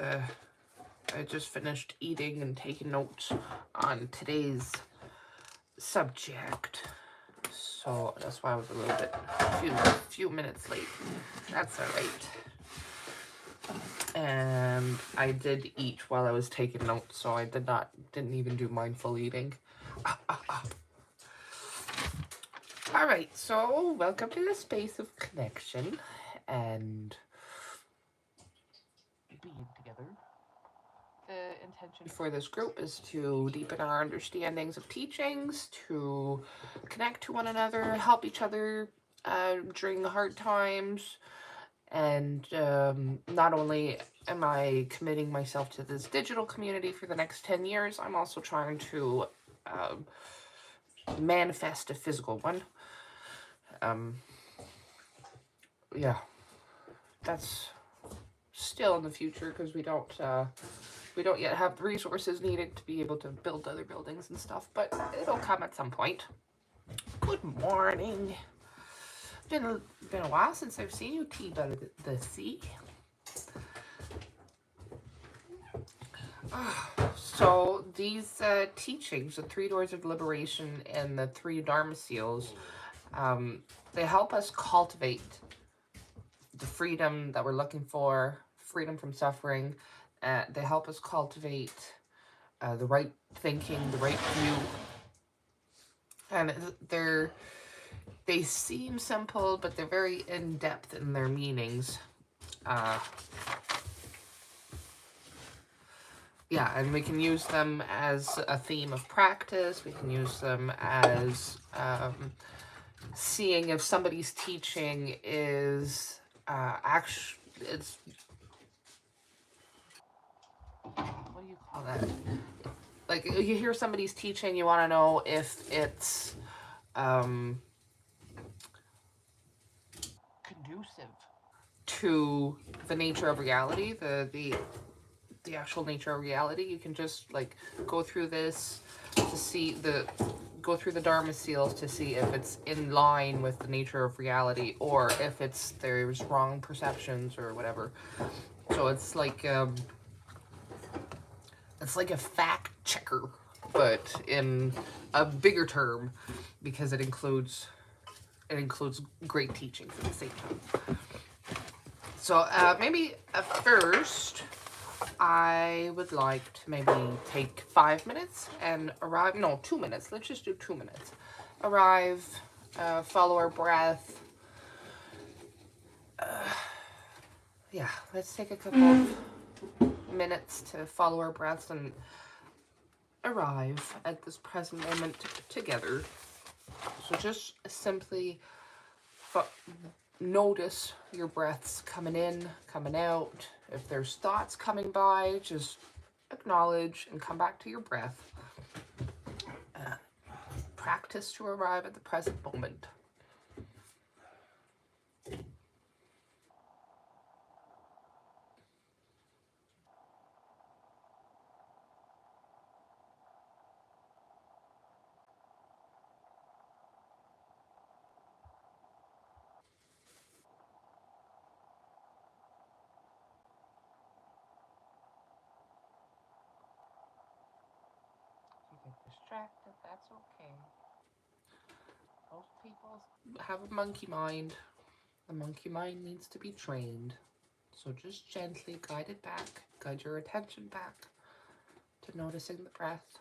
I just finished eating and taking notes on today's subject, so that's why I was a little bit, few minutes late. That's all right. And I did eat while I was taking notes, so I didn't even do mindful eating. All right, so welcome to the space of connection and being together. The intention for this group is to deepen our understandings of teachings, to connect to one another, help each other during hard times, and not only am I committing myself to this digital community for the next 10 years, I'm also trying to manifest a physical one. Yeah, that's still in the future because we don't yet have the resources needed to be able to build other buildings and stuff, but it'll come at some point. Good morning. Been a while since I've seen you, Tea by the sea. So these teachings, the 3 doors of liberation and the 3 Dharma seals, they help us cultivate the freedom that we're looking for, freedom from suffering. They help us cultivate the right thinking, the right view. And they seem simple, but they're very in-depth in their meanings. Yeah, and we can use them as a theme of practice. We can use them as seeing if somebody's teaching is it's, what do you call that? Like, you hear somebody's teaching, you want to know if it's conducive to the nature of reality, the actual nature of reality. You can just like go through this to see go through the Dharma seals to see if it's in line with the nature of reality or if there's wrong perceptions or whatever. So it's like a fact checker, but in a bigger term, because it includes great teachings at the same time. So maybe first, I would like to maybe take 5 minutes and arrive. No, 2 minutes. Let's just do 2 minutes. Arrive, follow our breath. Yeah, let's take a couple of minutes to follow our breaths and arrive at this present moment together. So just simply notice your breaths coming in, coming out. If there's thoughts coming by, just acknowledge and come back to your breath. Practice to arrive at the present moment. If you get distracted, that's okay. Most people have a monkey mind. The monkey mind needs to be trained. So just gently guide it back, guide your attention back to noticing the breath.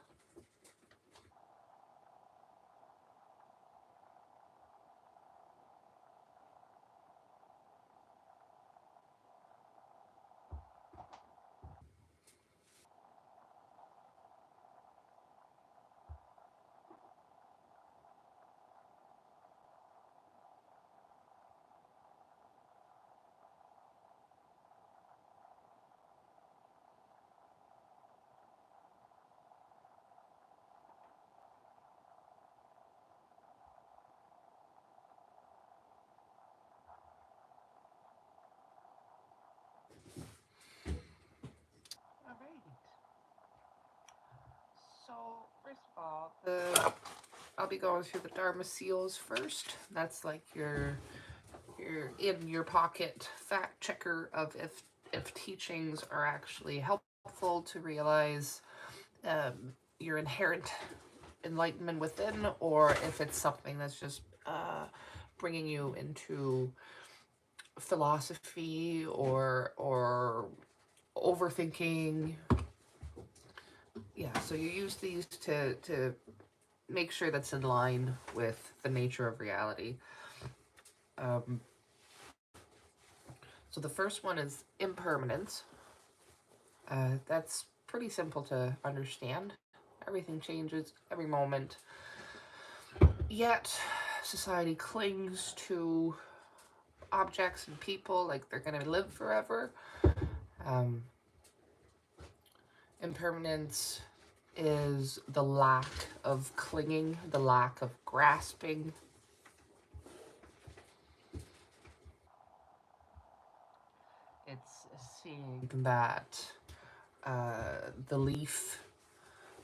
Alright. So, first of all, I'll be going through the Dharma seals first. That's like your in your pocket fact checker of if teachings are actually helpful to realize your inherent enlightenment within, or if it's something that's just bringing you into philosophy or overthinking. Yeah, so you use these to make sure that's in line with the nature of reality. So the first one is impermanence. That's pretty simple to understand. Everything changes every moment. Yet, society clings to objects and people like they're going to live forever. Impermanence is the lack of clinging, the lack of grasping. It's seeing that the leaf,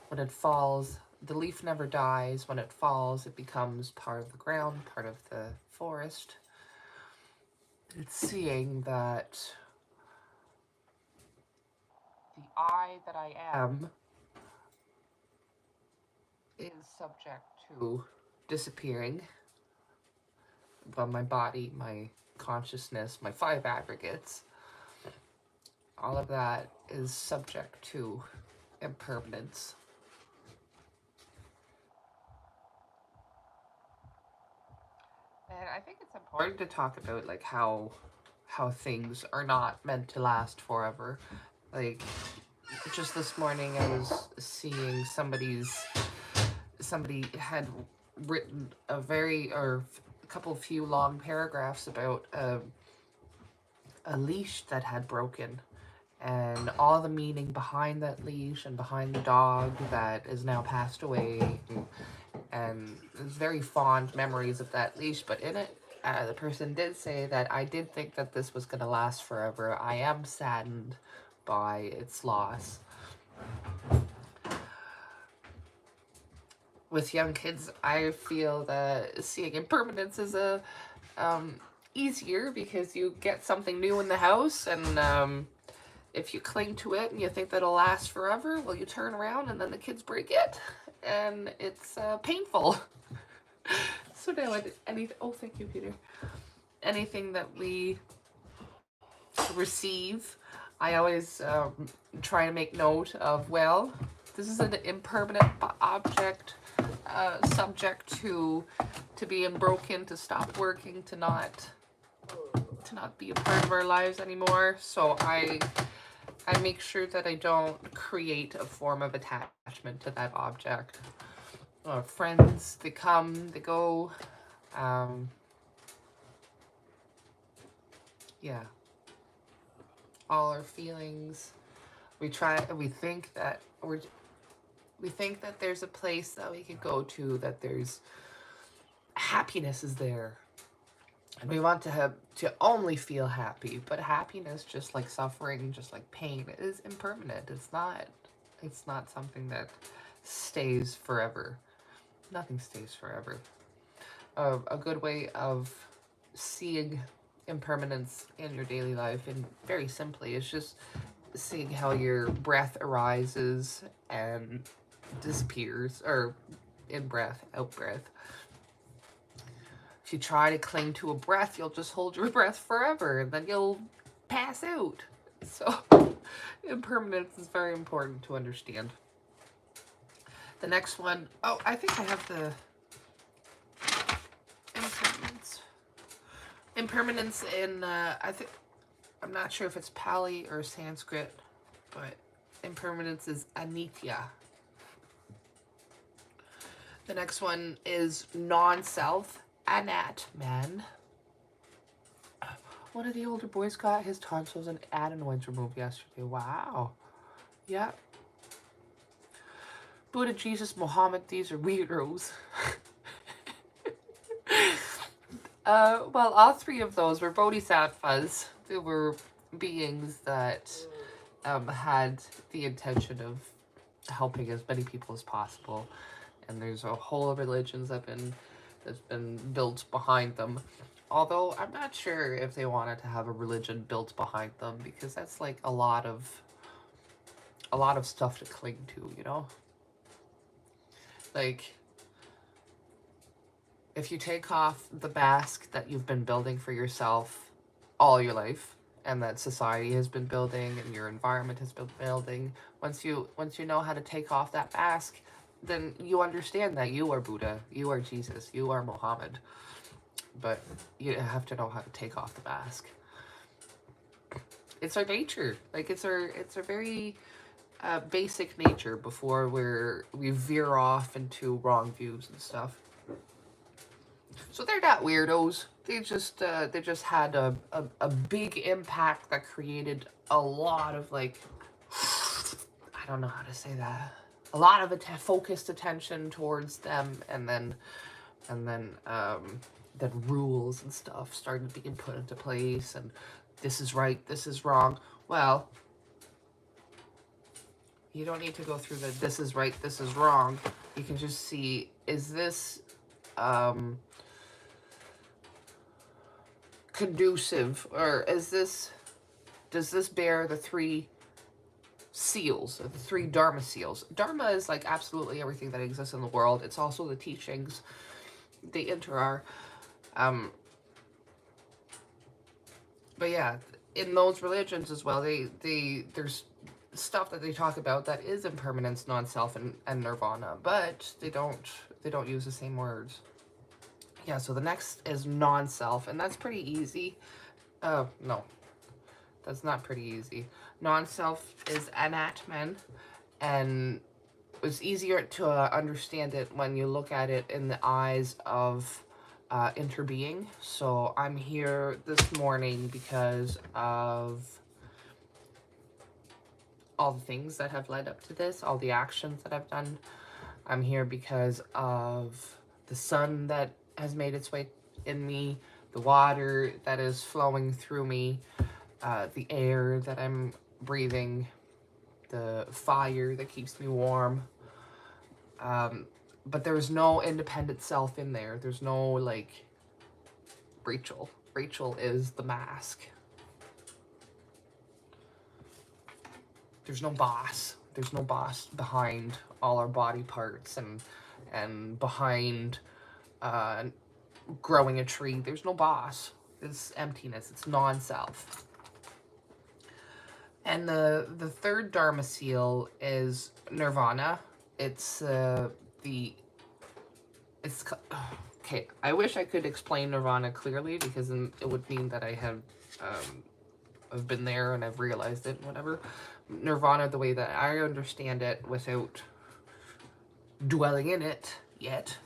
when it falls, the leaf never dies. When it falls, it becomes part of the ground, part of the forest. It's seeing that the I that I am is subject to disappearing. But my body, my consciousness, my 5 aggregates, all of that is subject to impermanence. And I think it's important to talk about like how things are not meant to last forever. Like just this morning I was seeing somebody had written a couple few long paragraphs about a leash that had broken, and all the meaning behind that leash and behind the dog that is now passed away, and there's very fond memories of that leash. But in it, the person did say that I did think that this was going to last forever. I am saddened by its loss. With young kids, I feel that seeing impermanence is easier because you get something new in the house, and if you cling to it and you think that it'll last forever, well, you turn around and then the kids break it, and it's painful. So now, oh, thank you, Peter. Anything that we receive, I always try to make note of, well, this is an impermanent object, subject to being broken, to stop working, to not be a part of our lives anymore. So I make sure that I don't create a form of attachment to that object. Friends, they come, they go. Yeah. All our feelings. We think that there's a place that we can go to, that there's happiness is there. And we want to only feel happy, but happiness, just like suffering, just like pain, is impermanent. It's not something that stays forever. Nothing stays forever. A good way of seeing impermanence in your daily life, and very simply, is just seeing how your breath arises and disappears, or in breath, out breath. If you try to cling to a breath, you'll just hold your breath forever, and then you'll pass out. So impermanence is very important to understand. The next one, oh, I think I have the impermanence. Impermanence in, I'm not sure if it's Pali or Sanskrit, but impermanence is anitya. The next one is non-self, anatman. One of the older boys got his tonsils and adenoids removed yesterday. Wow. Yeah. Buddha, Jesus, Muhammad, these are weirdos. Well, all 3 of those were bodhisattvas. They were beings that had the intention of helping as many people as possible. And there's a whole religions that's been built behind them. Although I'm not sure if they wanted to have a religion built behind them, because that's like a lot of stuff to cling to, you know? Like, if you take off the mask that you've been building for yourself all your life, and that society has been building and your environment has been building, once you know how to take off that mask, then you understand that you are Buddha, you are Jesus, you are Muhammad. But you have to know how to take off the mask. It's our nature. Like, it's our very basic nature before we veer off into wrong views and stuff. So they're not weirdos. They just had a big impact that created a lot of, like, I don't know how to say that. A lot of focused attention towards them, and then rules and stuff started being put into place, and this is right, this is wrong. Well, you don't need to go through the this is right, this is wrong. You can just see, is this conducive, or does this bear the three seals, the three Dharma seals? Dharma is like absolutely everything that exists in the world. It's also the teachings. They inter are. But yeah, in those religions as well, there's stuff that they talk about that is impermanence, non-self, and nirvana, but they don't use the same words. Yeah, so the next is non-self, and that's pretty easy. No, that's not pretty easy. Non-self is anatman, and it's easier to understand it when you look at it in the eyes of interbeing. So I'm here this morning because of all the things that have led up to this, all the actions that I've done. I'm here because of the sun that has made its way in me, the water that is flowing through me, the air that I'm breathing, the fire that keeps me warm. But there's no independent self in there. There's no, like, Rachel. Rachel is the mask. There's no boss. There's no boss behind all our body parts and behind growing a tree. There's no boss. It's emptiness. It's non-self. And the third Dharma seal is nirvana. It's it's okay. I wish I could explain nirvana clearly, because then it would mean that I've been there and I've realized it and whatever. Nirvana, the way that I understand it without dwelling in it yet,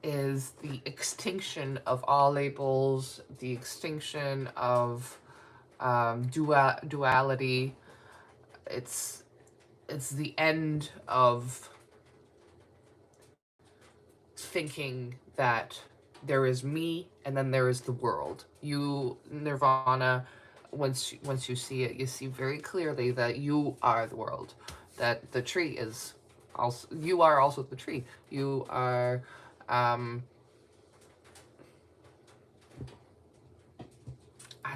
is the extinction of all labels, the extinction of duality. It's the end of thinking that there is me and then there is the world. Nirvana, once you see it, you see very clearly that you are the world, that the tree is also, you are also the tree. You are I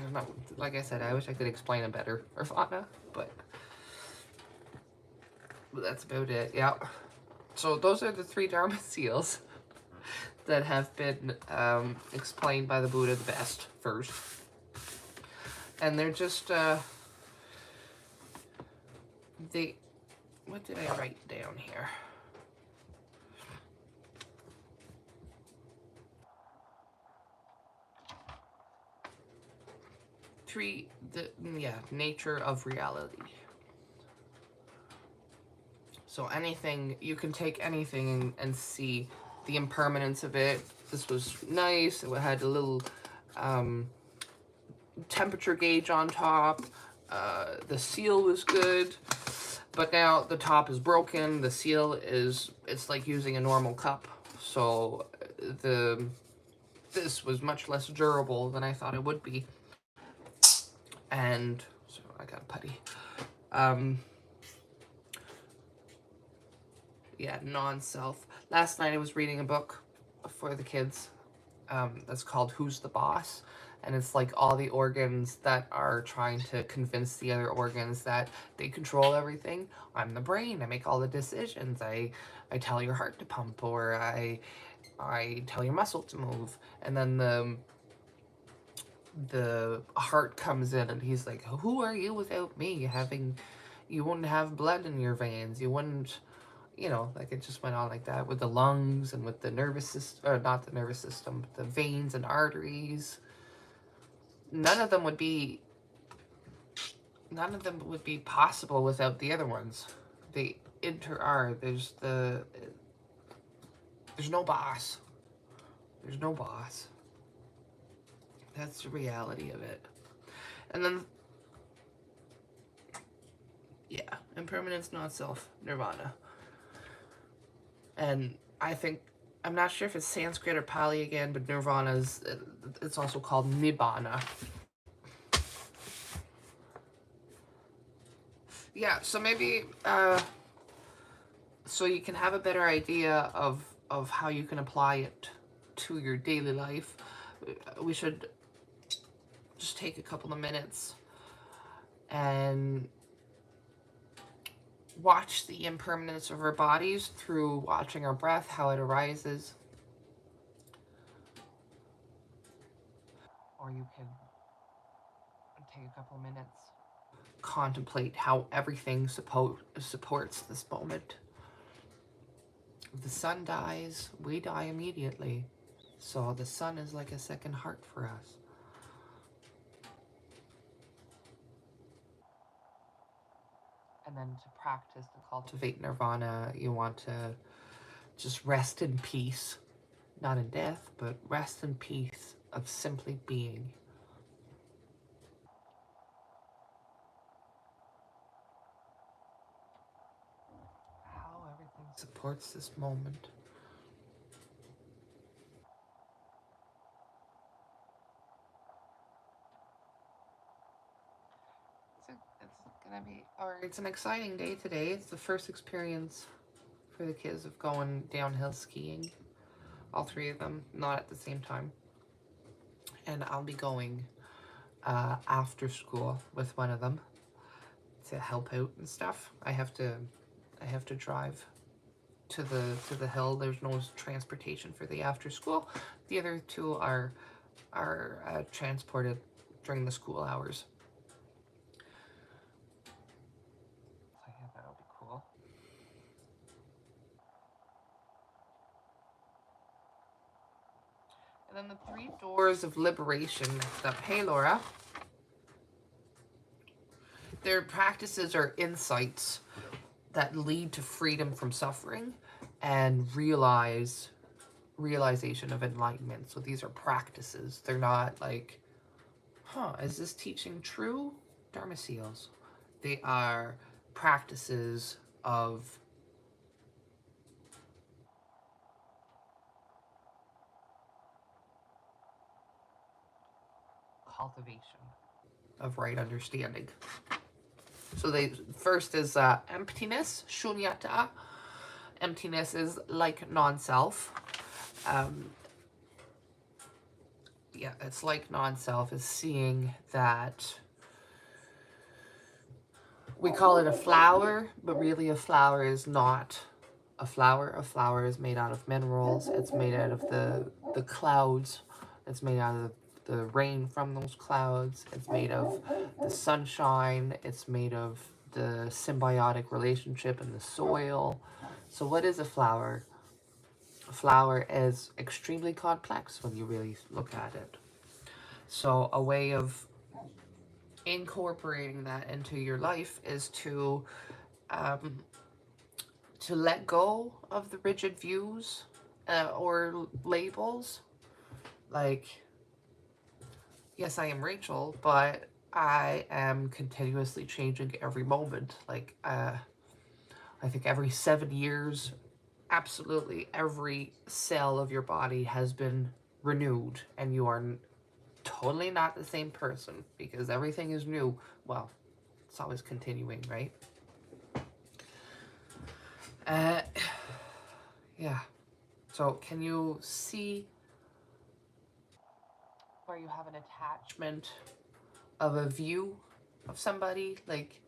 don't know, like I said, I wish I could explain it better, Nirvana, but that's about it. Yeah, so those are the three Dharma seals that have been explained by the Buddha the best first. And they're just, what did I write down here? Nature of reality. So anything, you can take anything and see the impermanence of it. This was nice. It had a little temperature gauge on top. The seal was good, but now the top is broken. The seal it's like using a normal cup. So this was much less durable than I thought it would be. And so I got a putty. Yeah, non-self. Last night I was reading a book for the kids. that's called Who's the Boss? And it's like all the organs that are trying to convince the other organs that they control everything. I'm the brain. I make all the decisions. I tell your heart to pump, or I tell your muscle to move. And then the heart comes in and he's like, who are you without me? You wouldn't have blood in your veins. You wouldn't, like it just went on like that with the lungs and with the nervous system, or not the nervous system, the veins and arteries. None of them would be possible without the other ones. They are. There's no boss. There's no boss. That's the reality of it. And then, yeah, impermanence, not self, nirvana. And I'm not sure if it's Sanskrit or Pali again, but nirvana it's also called nibbana. Yeah, so maybe, so you can have a better idea of how you can apply it to your daily life, we should just take a couple of minutes and watch the impermanence of our bodies through watching our breath, how it arises. Or you can take a couple of minutes, contemplate how everything supports this moment. If the sun dies, we die immediately. So the sun is like a second heart for us. And then to practice, to cultivate nirvana, you want to just rest in peace. Not in death, but rest in peace of simply being. How everything supports this moment. It's an exciting day today. It's the first experience for the kids of going downhill skiing. All three of them, not at the same time. And I'll be going after school with one of them to help out and stuff. I have to drive to the hill. There's no transportation for the after school. The other two are transported during the school hours. So yeah, that'll be cool. And then the 3 doors of liberation next up. Hey, Laura. Their practices are insights that lead to freedom from suffering and realization of enlightenment. So these are practices. They're not like, is this teaching true? Dharma seals. They are practices of cultivation of right understanding. So they first is emptiness, shunyata. Emptiness is like non-self. Yeah, it's like non-self is seeing that we call it a flower, but really a flower is not a flower. A flower is made out of minerals. It's made out of the clouds. It's made out of the rain from those clouds. It's made of the sunshine. It's made of the symbiotic relationship in the soil. So what is a flower? A flower is extremely complex when you really look at it. So a way of incorporating that into your life is to let go of the rigid views or labels. Like, yes, I am Rachel, but I am continuously changing every moment. Like, I think every 7 years, absolutely every cell of your body has been renewed, and you are totally not the same person because everything is new. Well, it's always continuing, right? Yeah. So can you see where you have an attachment of a view of somebody. Like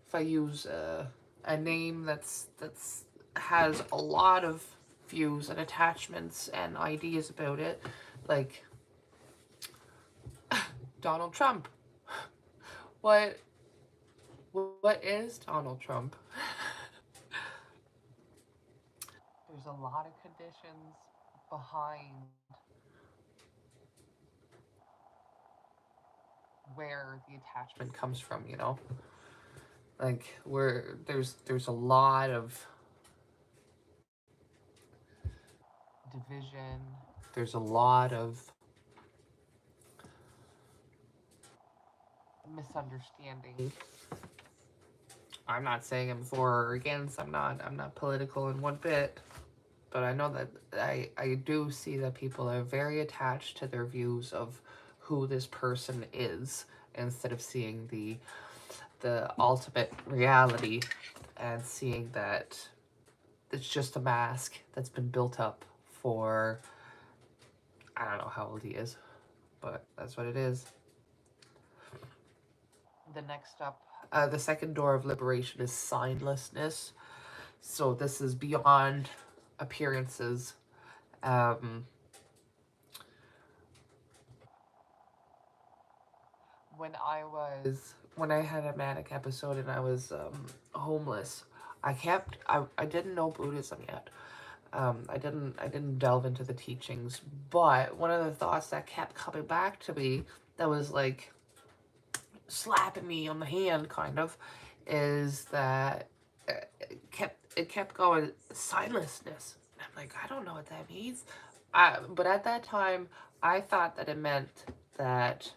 if I use a name that's has a lot of views and attachments and ideas about it, like Donald Trump. What what is Donald Trump? There's a lot of conditions behind where the attachment comes from, you know? Like where there's a lot of division. There's a lot of misunderstanding. I'm not saying I'm for or against. I'm not political in one bit. But I know that I do see that people are very attached to their views of who this person is instead of seeing the ultimate reality and seeing that it's just a mask that's been built up for, I don't know how old he is, but that's what it is. The next up, the second door of liberation is signlessness. So this is beyond appearances. Um, when I had a manic episode and I was homeless, I didn't know Buddhism yet. I didn't delve into the teachings, but one of the thoughts that kept coming back to me that was like slapping me on the hand kind of is that it kept going signlessness. And I'm like, I don't know what that means. But at that time I thought that it meant that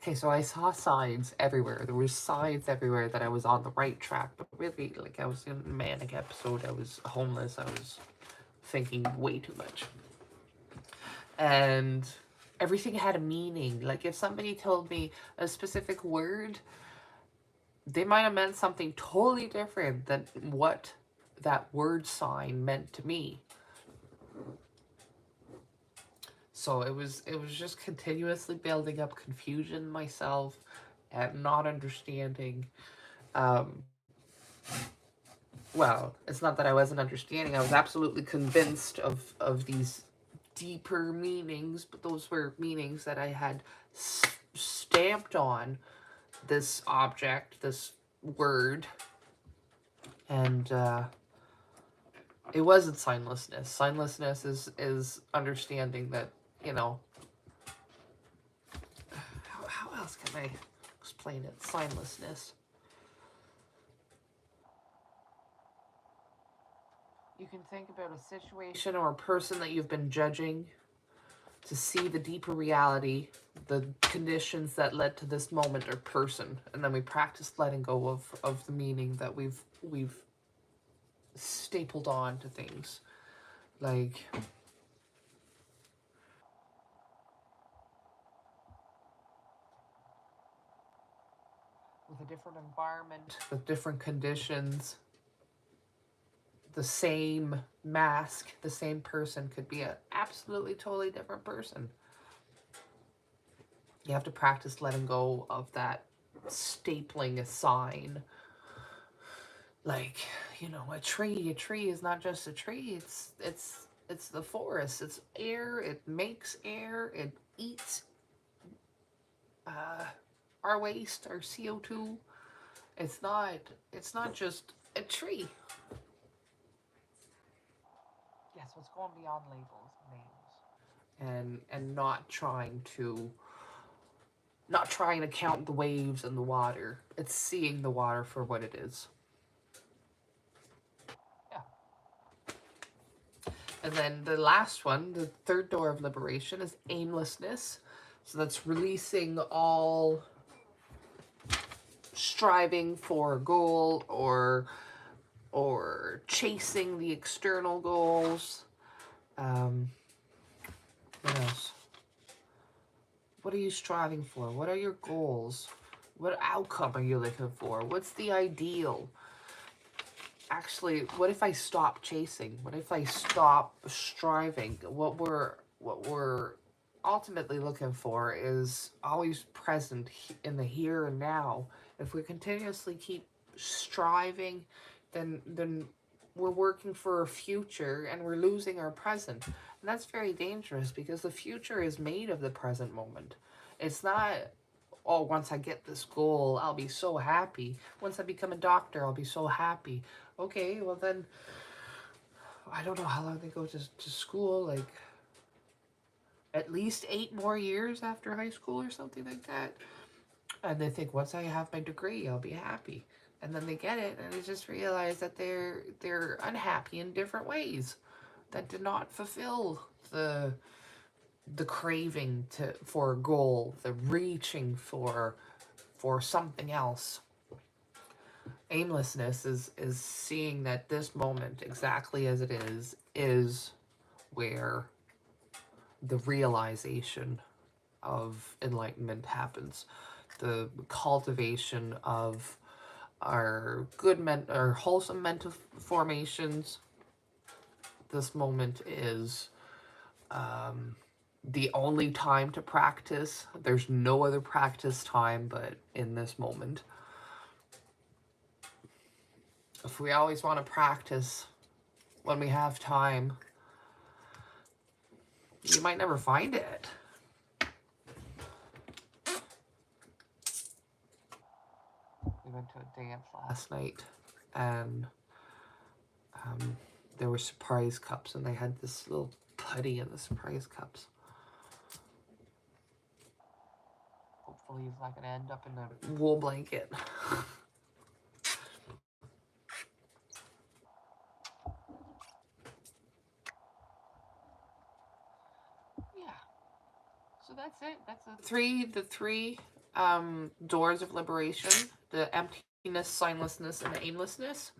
okay, so I saw signs everywhere. There were signs everywhere that I was on the right track, but really, like, I was in a manic episode. I was homeless. I was thinking way too much. And everything had a meaning. Like, if somebody told me a specific word, they might have meant something totally different than what that word sign meant to me. So it was just continuously building up confusion myself and not understanding. Um, well, it's not that I wasn't understanding. I was absolutely convinced of these deeper meanings, but those were meanings that I had stamped on this object, this word, and it wasn't signlessness. Signlessness is understanding that, you know, how else can I explain it? Signlessness. You can think about a situation or a person that you've been judging to see the deeper reality, the conditions that led to this moment or person, and then we practice letting go of the meaning that we've stapled on to things. Like with a different environment, with different conditions, the same mask, the same person could be an absolutely totally different person. You have to practice letting go of that stapling a sign. Like, you know, a tree is not just a tree. It's the forest. It's air. It makes air. It eats uh, our waste, our CO2. It's not it's not just a tree. Yeah, so it's going beyond labels, names, and not trying to count the waves and the water. It's seeing the water for what it is. Yeah. And then the last one, the third door of liberation, is aimlessness. So that's releasing all striving for a goal or chasing the external goals. Um, what else? What are you striving for? What are your goals? What outcome are you looking for? What's the ideal? Actually, what if I stop chasing? What if I stop striving? What we're ultimately looking for is always present in the here and now. If we continuously keep striving, then we're working for a future and we're losing our present. And that's very dangerous because the future is made of the present moment. It's not, oh, once I get this goal, I'll be so happy. Once I become a doctor, I'll be so happy. Okay, well then, I don't know how long they go to school, like at least 8 more years after high school or something like that. And they think, once I have my degree, I'll be happy. And then they get it, and they just realize that they're unhappy in different ways that did not fulfill the craving for a goal, the reaching for something else. Aimlessness is seeing that this moment, exactly as it is where the realization of enlightenment happens. The cultivation of our our wholesome mental formations. This moment is the only time to practice. There's no other practice time but in this moment. If we always want to practice when we have time, you might never find it. We went to a dance last night, and there were surprise cups, and they had this little putty in the surprise cups. Hopefully he's not going to end up in a wool blanket. Yeah. So that's it. That's the three doors of liberation: the emptiness, signlessness, and aimlessness.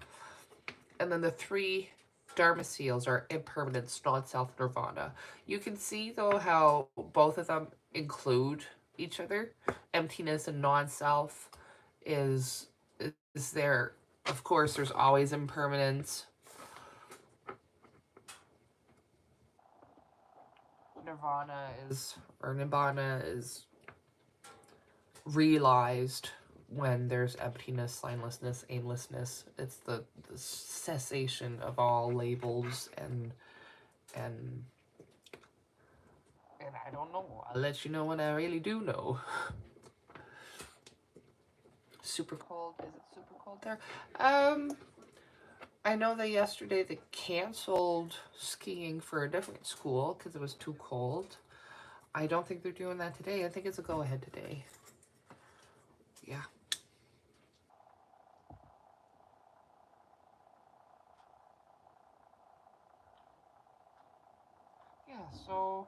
And then the three Dharma seals are impermanence, non-self, nirvana. You can see though how both of them include each other. Emptiness and non-self is there. Of course, there's always impermanence. Nibbana is realized when there's emptiness, signlessness, aimlessness. It's the cessation of all labels and I don't know. I'll let you know when I really do know. Super cold. Is it super cold there? I know that yesterday they canceled skiing for a different school because it was too cold. I don't think they're doing that today. I think it's a go-ahead today. Yeah. Yeah, so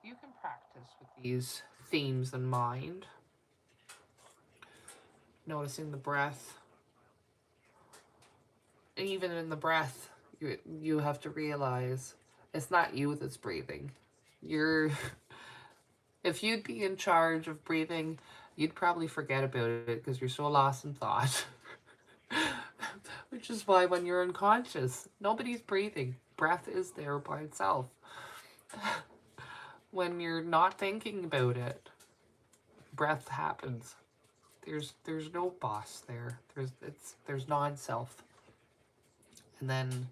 you can practice with these themes in mind. Noticing the breath. And even in the breath, you have to realize it's not you that's breathing. You're if you'd be in charge of breathing, you'd probably forget about it because you're so lost in thought. Which is why when you're unconscious, nobody's breathing. Breath is there by itself. When you're not thinking about it, breath happens. There's no boss there. There's non-self. And then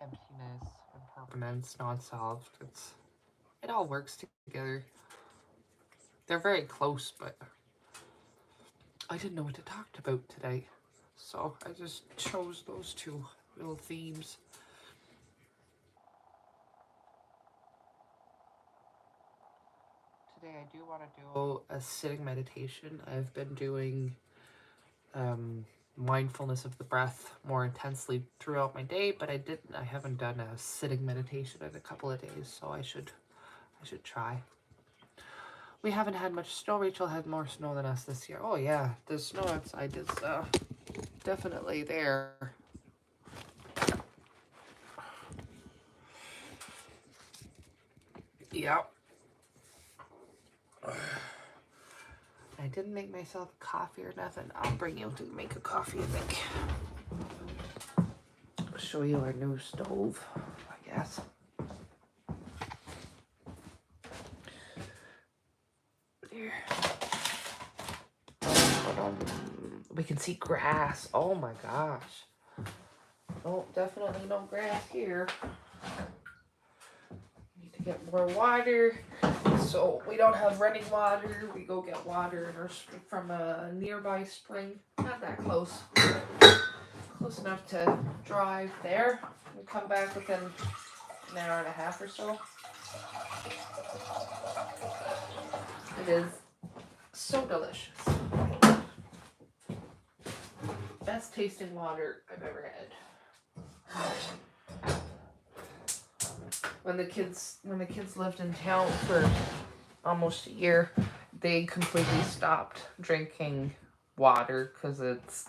emptiness, impermanence, non-self. It all works together. They're very close, but I didn't know what to talk about today. So I just chose those two little themes. Today I do want to do a sitting meditation. I've been doing mindfulness of the breath more intensely throughout my day, but I haven't done a sitting meditation in a couple of days, so I should try. We haven't had much snow. Rachel had more snow than us this year. Oh yeah, the snow outside is definitely there. Yep. I didn't make myself coffee or nothing. I'll bring you to make a coffee, I think. I'll show you our new stove, I guess. There. We can see grass. Oh my gosh. Oh, definitely no grass here. Need to get more water. So we don't have running water. We go get water from a nearby spring. Not that close. Close enough to drive there. We'll come back within an hour and a half or so. It is so delicious. Best tasting water I've ever had. When the kids lived in town for almost a year, they completely stopped drinking water because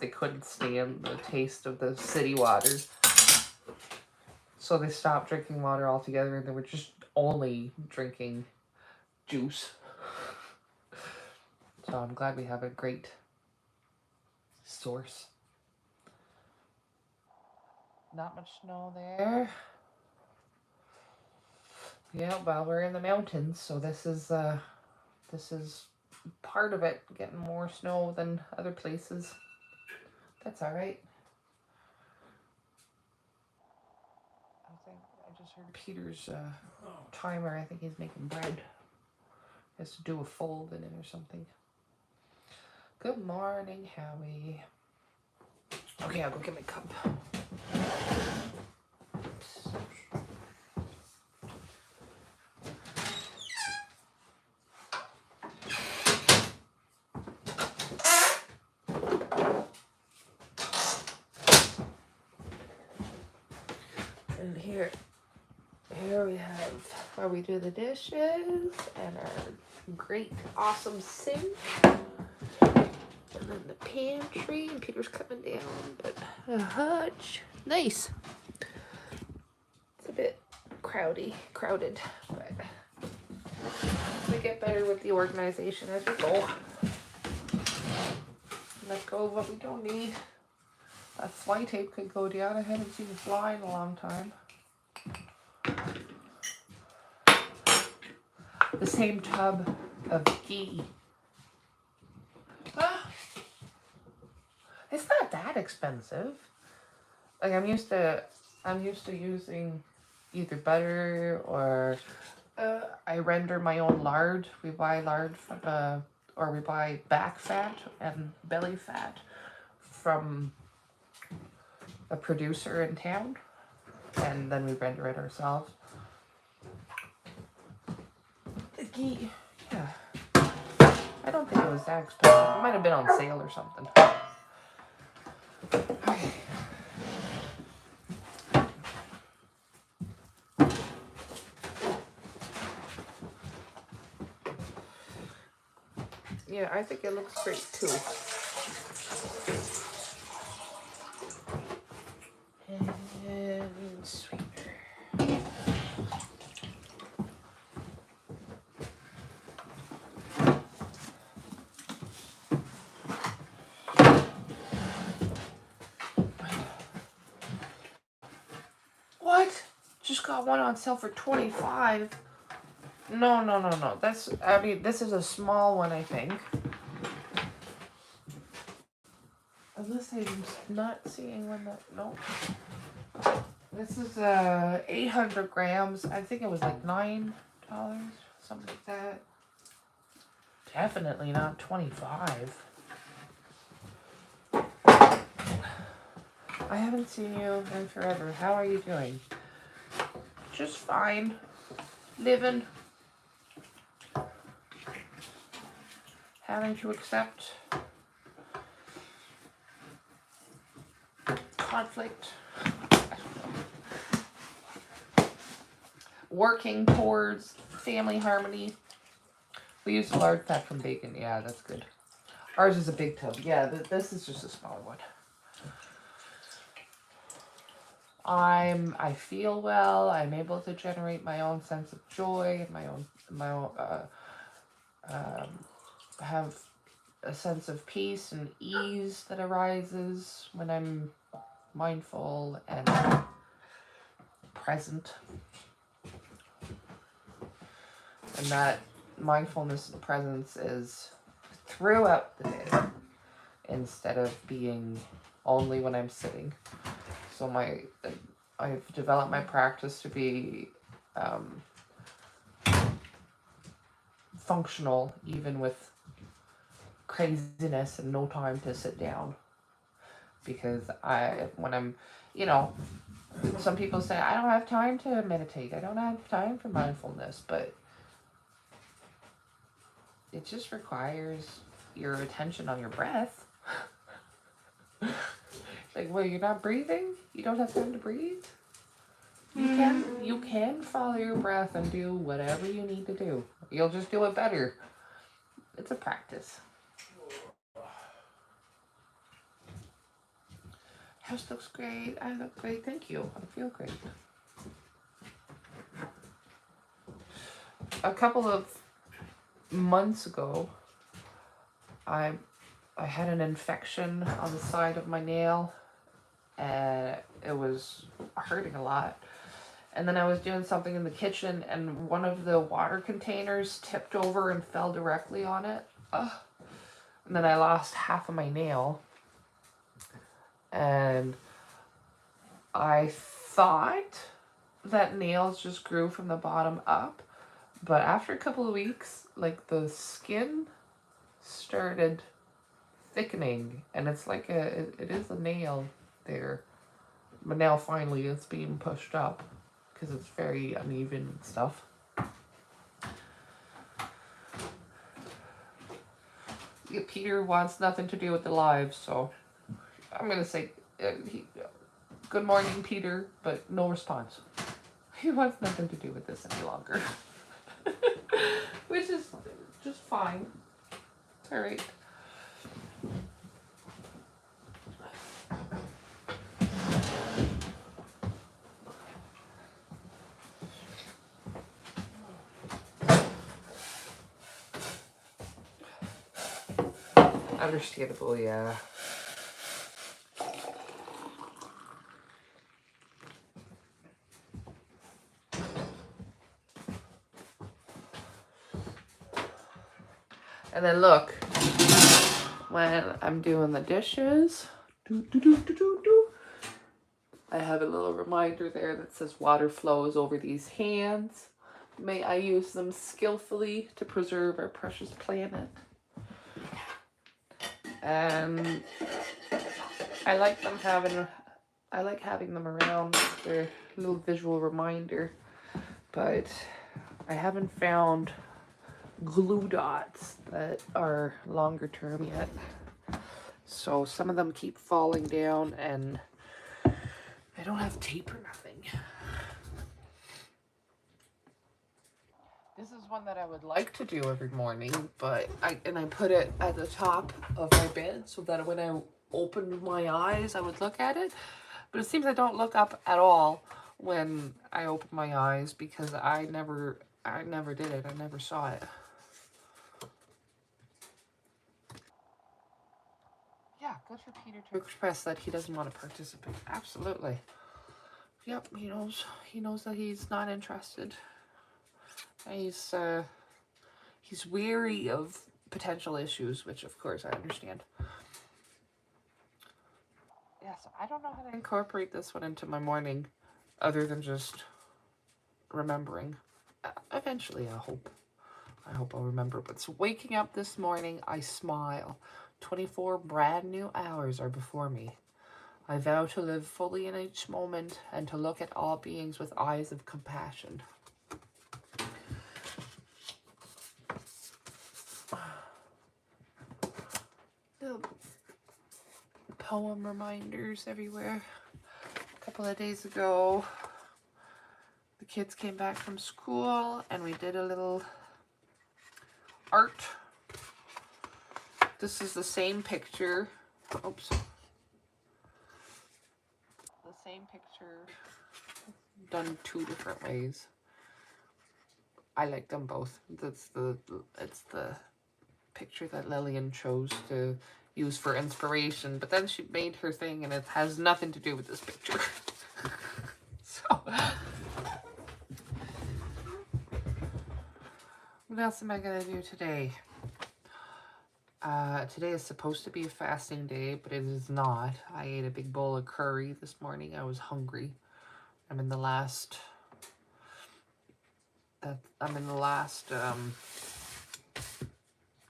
they couldn't stand the taste of the city water. So they stopped drinking water altogether, and they were just only drinking juice. So I'm glad we have a great source. Not much snow there. Yeah, well, we're in the mountains, so this is part of it, getting more snow than other places. That's all right. I just heard Peter's timer. I think he's making bread. He has to do a fold in it or something. Good morning, Howie. Okay, I'll go get my cup. And here we have where we do the dishes and our great, awesome sink. And then the pantry, and Peter's coming down, but a hutch. Nice. It's a bit crowded, but we get better with the organization as we go. Let go of what we don't need. That fly tape could go down. I haven't seen a fly in a long time. The same tub of ghee. It's not that expensive. Like I'm used to using either butter or I render my own lard. We buy lard from or we buy back fat and belly fat from a producer in town, and then we render it ourselves. The ghee, yeah. I don't think it was that expensive. It might have been on sale or something. Okay. Yeah, I think it looks great too. And sweetener. What? Just got one on sale for $25. No. This is a small one, I think. Unless I'm not seeing one that, no. This is 800 grams. I think it was like $9, something like that. Definitely not 25. I haven't seen you in forever. How are you doing? Just fine. Living. Having to accept conflict. Working towards family harmony. We use the lard fat from bacon. Yeah, that's good. Ours is a big tub. Yeah, this is just a smaller one. I feel well. I'm able to generate my own sense of joy, my own have a sense of peace and ease that arises when I'm mindful and present. And that mindfulness and presence is throughout the day instead of being only when I'm sitting. So I've developed my practice to be functional even with craziness and no time to sit down. Because when I'm, you know, some people say, I don't have time to meditate. I don't have time for mindfulness. But it just requires your attention on your breath. Like, well, you're not breathing? You don't have time to breathe? You can follow your breath and do whatever you need to do. You'll just do it better. It's a practice. House looks great. I look great. Thank you. I feel great. A couple of months ago, I had an infection on the side of my nail, and it was hurting a lot. And then I was doing something in the kitchen, and one of the water containers tipped over and fell directly on it. Ugh. And then I lost half of my nail. And I thought that nails just grew from the bottom up. But after a couple of weeks, like, the skin started thickening. And it's like it is a nail there. But now finally it's being pushed up because it's very uneven and stuff. Yeah, Peter wants nothing to do with the live, so I'm going to say good morning, Peter, but no response. He wants nothing to do with this any longer. Which is just fine. It's alright. Understandable, yeah. And then look, when I'm doing the dishes, I have a little reminder there that says water flows over these hands. May I use them skillfully to preserve our precious planet. And I like having them around. They're a little visual reminder. But I haven't found glue dots that are longer term yet. So some of them keep falling down, and I don't have tape or nothing. This is one that I would like to do every morning, but I put it at the top of my bed so that when I opened my eyes, I would look at it. But it seems I don't look up at all when I open my eyes because I never did it. I never saw it. Yeah, good for Peter to express that he doesn't want to participate. Absolutely. Yep, he knows that he's not interested. He's weary of potential issues, which of course I understand. Yeah, so I don't know how to incorporate this one into my morning other than just remembering. Eventually, I hope I'll remember. But so waking up this morning, I smile. 24 brand new hours are before me. I vow to live fully in each moment and to look at all beings with eyes of compassion. Poem reminders everywhere. A couple of days ago, the kids came back from school and we did a little art. This is the same picture. Oops. This same picture done 2 different ways. I like them both. It's the picture that Lillian chose to use for inspiration, but then she made her thing and it has nothing to do with this picture. So, what else am I gonna do today? Today is supposed to be a fasting day, but it is not. I ate a big bowl of curry this morning. I was hungry. I'm in the last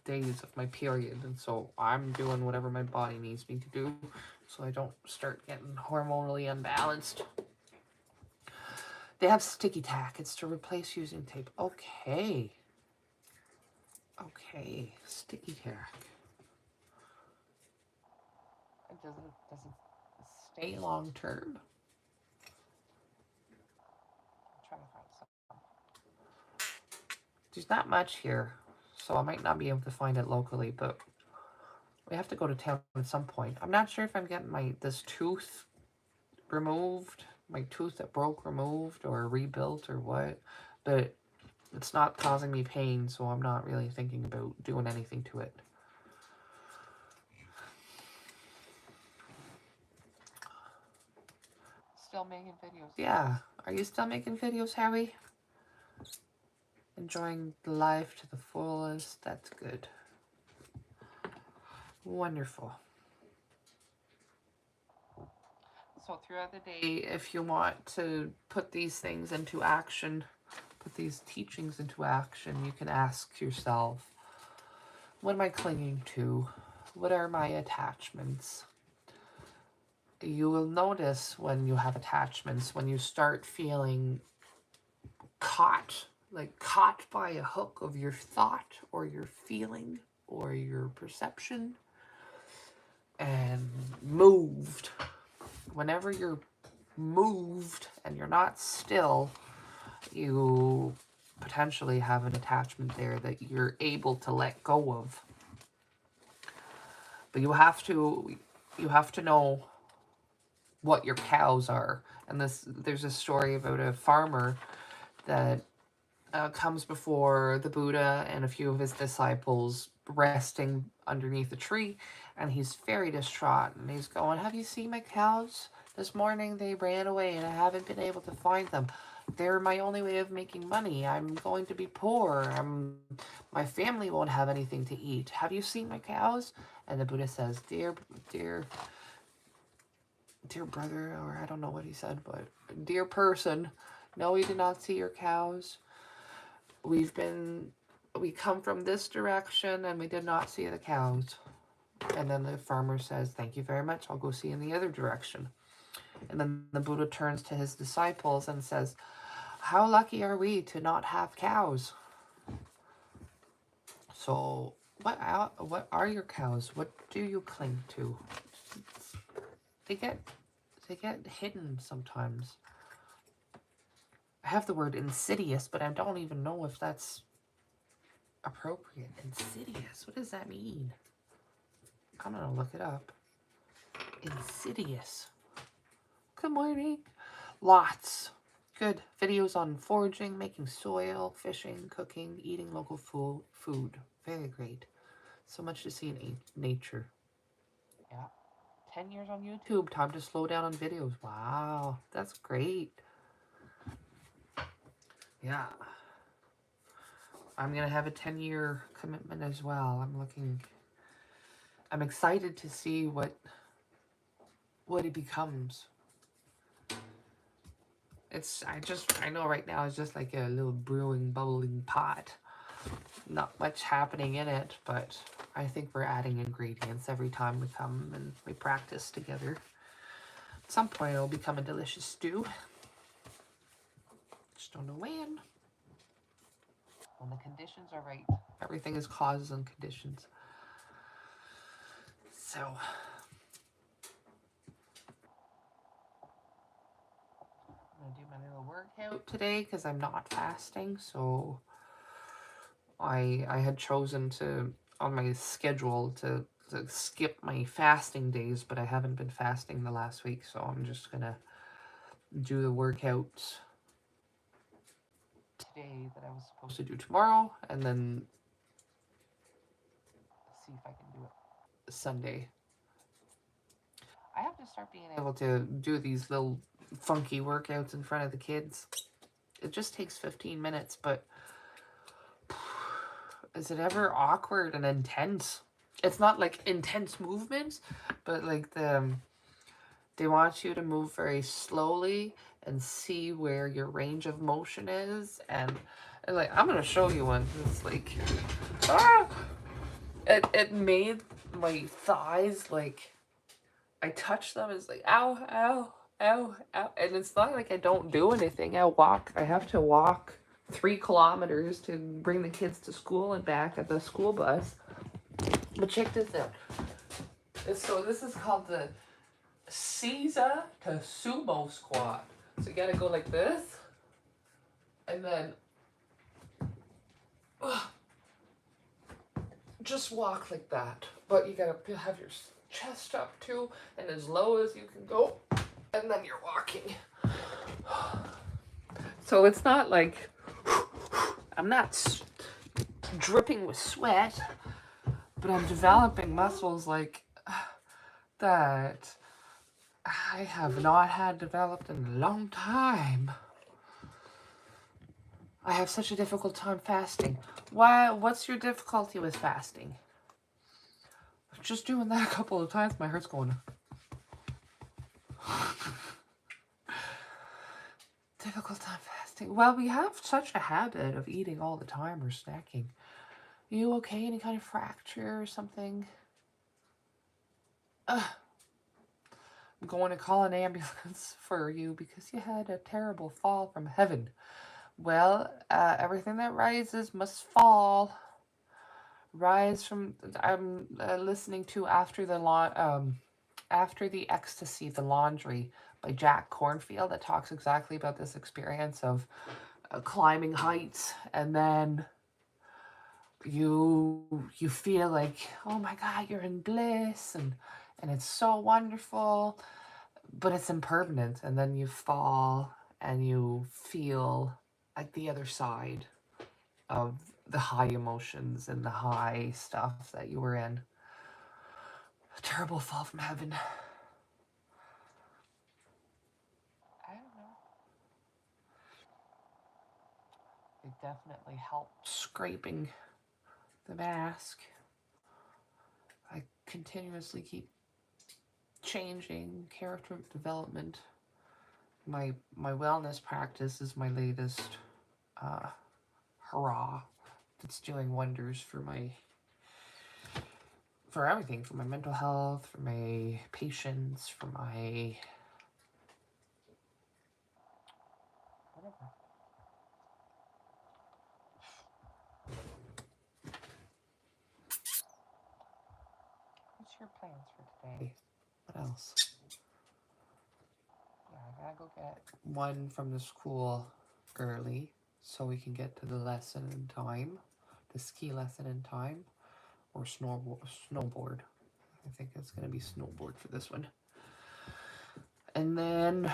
days of my period, and so I'm doing whatever my body needs me to do so I don't start getting hormonally unbalanced. They have sticky tack. It's to replace using tape. Okay, sticky tack. It doesn't stay long term. I'm trying to find some. There's not much here, so I might not be able to find it locally, but we have to go to town at some point. I'm not sure if I'm getting this tooth removed, my tooth that broke removed or rebuilt or what, but it's not causing me pain, so I'm not really thinking about doing anything to it. Still making videos. Yeah. Are you still making videos, Harry? Enjoying life to the fullest. That's good. Wonderful. So throughout the day, if you want to put these things into action, put these teachings into action, you can ask yourself, what am I clinging to? What are my attachments? You will notice when you have attachments, when you start feeling caught, like caught by a hook of your thought or your feeling or your perception, and moved. Whenever you're moved and you're not still, you potentially have an attachment there that you're able to let go of. But you have to know what your cows are. And there's a story about a farmer that comes before the Buddha and a few of his disciples resting underneath a tree, and he's very distraught, and he's going, have you seen my cows? This morning they ran away and I haven't been able to find them. They're my only way of making money. I'm going to be poor. My family won't have anything to eat. Have you seen my cows? And the Buddha says, dear brother, or I don't know what he said, but dear person, no, we did not see your cows. We come from this direction and we did not see the cows. And then the farmer says, thank you very much. I'll go see in the other direction. And then the Buddha turns to his disciples and says, how lucky are we to not have cows? So what are your cows? What do you cling to? They get hidden sometimes. I have the word insidious, but I don't even know if that's appropriate. Insidious. What does that mean? I'm gonna look it up. Insidious. Good morning. Lots. Good videos on foraging, making soil, fishing, cooking, eating local food. Very great. So much to see in nature. Yeah. 10 years on YouTube. Time to slow down on videos. Wow. That's great. Yeah. I'm going to have a 10-year commitment as well. I'm excited to see what it becomes. I know right now it's just like a little brewing, bubbling pot. Not much happening in it, but I think we're adding ingredients every time we come and we practice together. At some point it'll become a delicious stew. Just don't know when. When the conditions are right. Everything is causes and conditions. So I'm gonna do my little workout today because I'm not fasting. So I had chosen to on my schedule to skip my fasting days, but I haven't been fasting the last week, so I'm just gonna do the workouts today that I was supposed to do tomorrow, and then see if I can do it Sunday. I have to start being able to do these little funky workouts in front of the kids. It just takes 15 minutes, but is it ever awkward and intense? It's not like intense movements, but like they want you to move very slowly and see where your range of motion is, and like I'm gonna show you one. It's like it made my thighs, like I touch them, it's like ow, ow, ow, ow, and it's not like I don't do anything. I have to walk 3 kilometers to bring the kids to school and back at the school bus. But check this out. So this is called the Caesar to sumo squat. So you gotta go like this, and then just walk like that. But you gotta have your chest up too, and as low as you can go, and then you're walking. So it's not like I'm not dripping with sweat, but I'm developing muscles like that I have not had developed in a long time. I have such a difficult time fasting. What's your difficulty with fasting? Just doing that a couple of times, my heart's going. Difficult time fasting. Well, we have such a habit of eating all the time or snacking. Are you okay? Any kind of fracture or something? I'm going to call an ambulance for you because you had a terrible fall from heaven. Well, everything that rises must fall. Rise from. I'm listening to After the Ecstasy, the Laundry by Jack Cornfield that talks exactly about this experience of climbing heights, and then you feel like, oh my God, you're in bliss, and it's so wonderful, but it's impermanent, and then you fall and you feel like the other side of the high emotions and the high stuff that you were in. A terrible fall from heaven. I don't know. It definitely helped scraping the mask. I continuously keep changing character development. My wellness practice is my latest hurrah. It's doing wonders for everything, for my mental health, for my patience, for my whatever. What's your plans for today? What else? Yeah, I gotta go get one from the school early so we can get to the lesson in time, the ski lesson in time, or snowboard. I think it's gonna be snowboard for this one. And then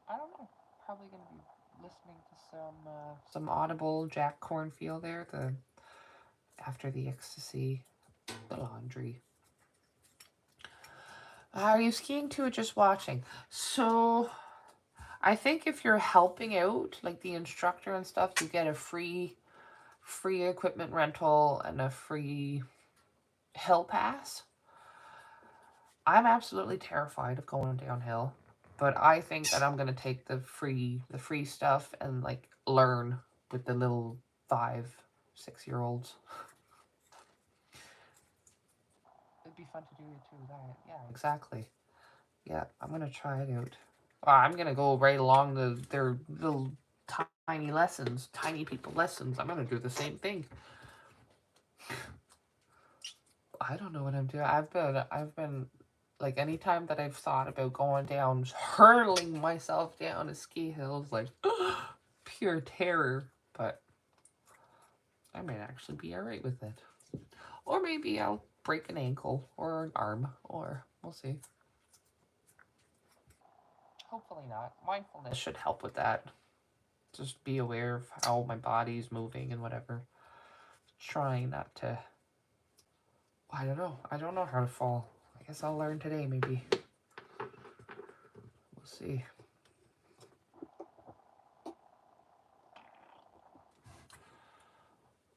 I don't know. Probably gonna be listening to some Audible Jack Cornfield there. The After the Ecstasy, the Laundry. Are you skiing too or just watching? So I think if you're helping out, like the instructor and stuff, you get a free equipment rental and a free hill pass. I'm absolutely terrified of going downhill, but I think that I'm gonna take the free stuff and like learn with the little 5, 6-year-olds. It'd be fun to do it too. That, yeah, exactly. Yeah, I'm gonna try it out. I'm gonna go right along their little tiny lessons, tiny people lessons. I'm gonna do the same thing. I don't know what I'm doing. I've been like, anytime that I've thought about going down, hurling myself down a ski hill is like pure terror. But I might actually be alright with it. Or maybe I'll break an ankle or an arm, or we'll see. Hopefully not. Mindfulness should help with that. Just be aware of how my body's moving and whatever. Trying not to... I don't know. I don't know how to fall. I guess I'll learn today, maybe. We'll see.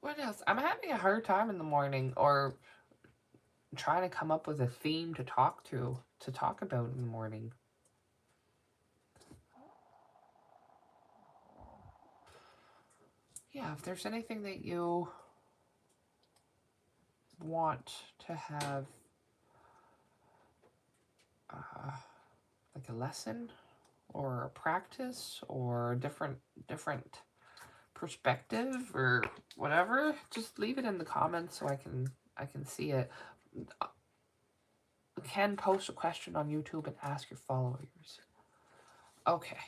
What else? I'm having a hard time in the morning, or trying to come up with a theme to talk about in the morning. Yeah, if there's anything that you want to have, like a lesson or a practice or a different perspective or whatever, just leave it in the comments so I can see it. You can post a question on YouTube and ask your followers. Okay.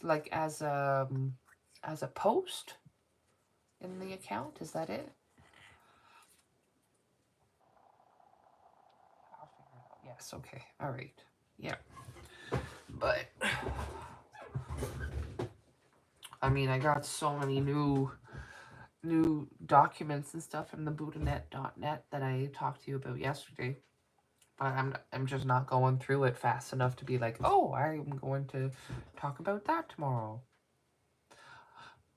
Like as a post in the account, is that it? I'll figure it out. Yes, okay. All right. Yeah. But I mean, I got so many new documents and stuff from the buddhanet.net that I talked to you about yesterday. But I'm just not going through it fast enough to be like, oh, I'm going to talk about that tomorrow.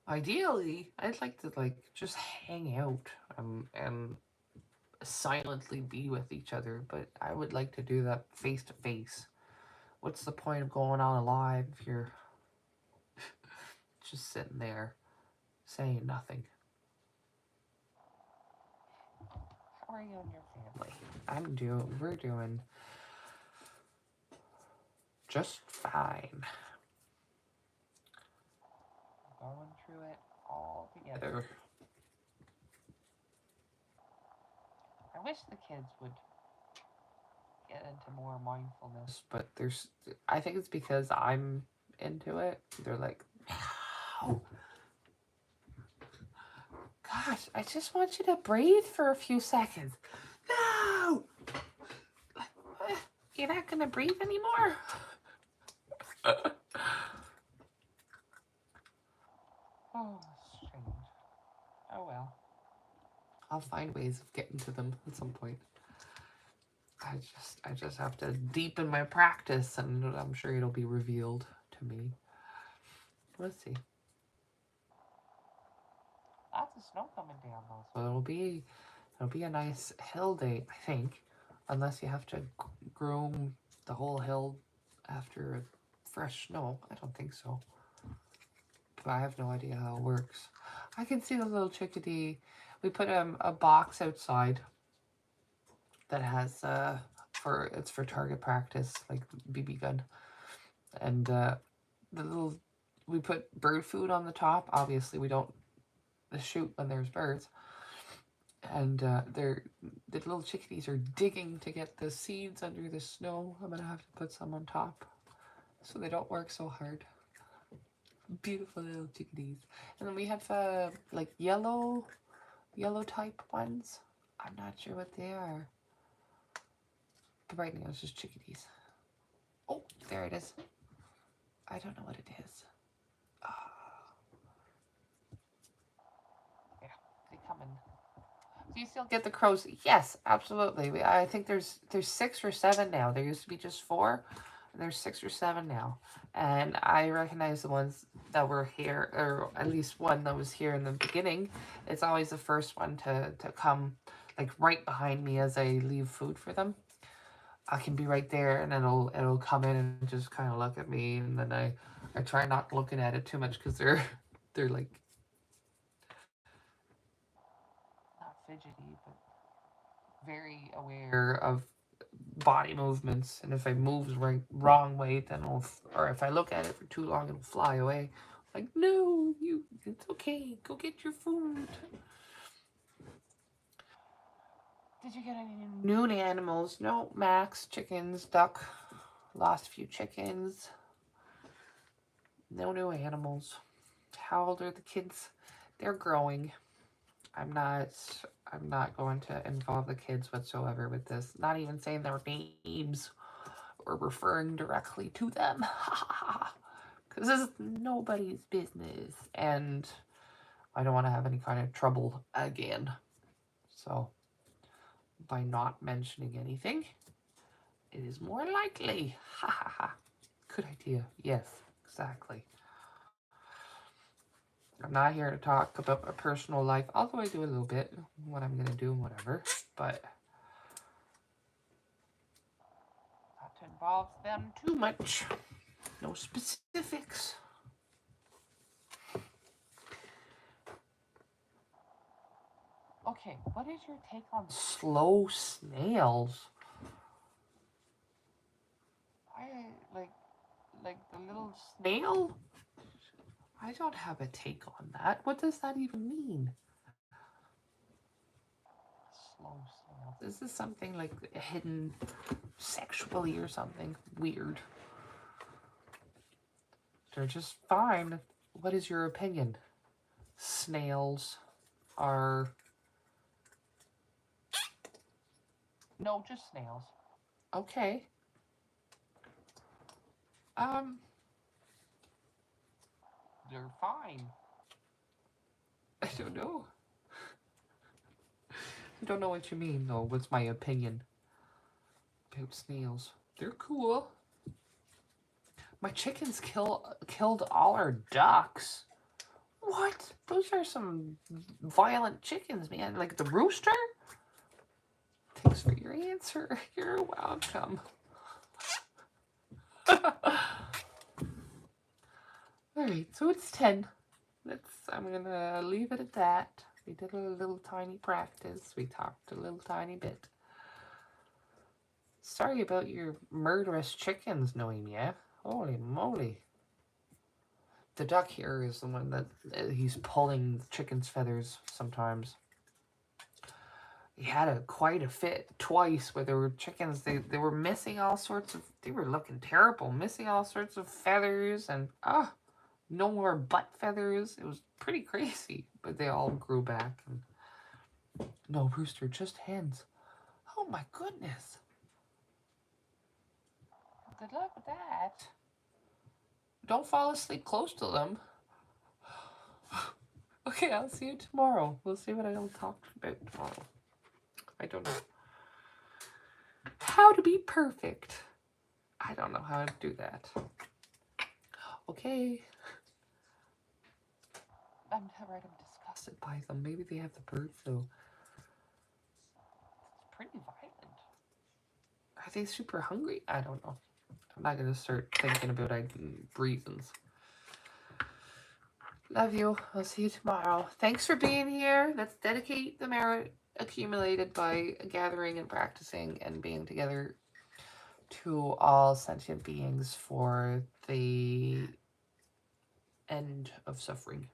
Ideally, I'd like to just hang out and silently be with each other, but I would like to do that face to face. What's the point of going on a live if you're just sitting there saying nothing? How are you and your family? We're doing just fine. Going through it all together. I wish the kids would get into more mindfulness, but I think it's because I'm into it. They're like, no. Gosh, I just want you to breathe for a few seconds. No! You're not gonna breathe anymore? Oh, strange. Oh well. I'll find ways of getting to them at some point. I just have to deepen my practice, and I'm sure it'll be revealed to me. Let's see. Lots of snow coming down though, so it'll be a nice hill day, I think, unless you have to groom the whole hill after fresh snow. I don't think so, but I have no idea how it works. I can see the little chickadee. We put a box outside that has it's for target practice, like BB gun, and we put bird food on the top. Obviously, we don't shoot when there's birds, and the little chickadees are digging to get the seeds under the snow. I'm gonna have to put some on top so they don't work so hard. Beautiful little chickadees. And then we have like yellow type ones. I'm not sure what they are, but right now it's just chickadees. Oh, there it is. I don't know what it is. Yeah, they come in. Do you still get the crows? Yes, absolutely. I think there's 6 or 7 now. There used to be just 4. And there's 6 or 7 now. And I recognize the ones that were here, or at least one that was here in the beginning. It's always the first one to come, like right behind me as I leave food for them. I can be right there, and it'll come in and just kind of look at me, and then I try not looking at it too much because they're like not fidgety, but very aware of body movements, and if I move the wrong way, then or if I look at it for too long, it'll fly away. Like, no, it's okay. Go get your food. Did you get any new animals? No, Max, chickens, duck. Lost a few chickens. No new animals. How old are the kids? They're growing. I'm not going to involve the kids whatsoever with this. Not even saying their names or referring directly to them. Because this is nobody's business. And I don't want to have any kind of trouble again. So, by not mentioning anything, it is more likely. Ha ha ha. Good idea. Yes, exactly. I'm not here to talk about my personal life, although I do a little bit, what I'm going to do and whatever, but not to involve them too much. No specifics. Okay, what is your take on slow snails? I like the little snail? I don't have a take on that. What does that even mean? Slow snails. Is this something like hidden sexually or something weird? They're just fine. What is your opinion? Snails are... No, just snails. Okay. They're fine. I don't know. I don't know what you mean, though. What's my opinion about snails? They're cool. My chickens killed all our ducks. What? Those are some violent chickens, man. Like the rooster? Thanks for your answer. You're welcome. Alright, so it's 10. I'm gonna leave it at that. We did a little tiny practice. We talked a little tiny bit. Sorry about your murderous chickens, Noemia. Holy moly. The duck here is the one that he's pulling the chicken's feathers sometimes. He had quite a fit twice where there were chickens, they were missing all sorts of, they were looking terrible, missing all sorts of feathers and, no more butt feathers. It was pretty crazy, but they all grew back. And no, rooster, just hens. Oh my goodness. Good luck with that. Don't fall asleep close to them. Okay, I'll see you tomorrow. We'll see what I don't talk about tomorrow. I don't know how to be perfect. I don't know how to do that. Okay. I'm disgusted by them. Maybe they have the bird flu. It's pretty violent. Are they super hungry? I don't know. I'm not going to start thinking about reasons. Love you. I'll see you tomorrow. Thanks for being here. Let's dedicate the merit accumulated by gathering and practicing and being together to all sentient beings for the end of suffering.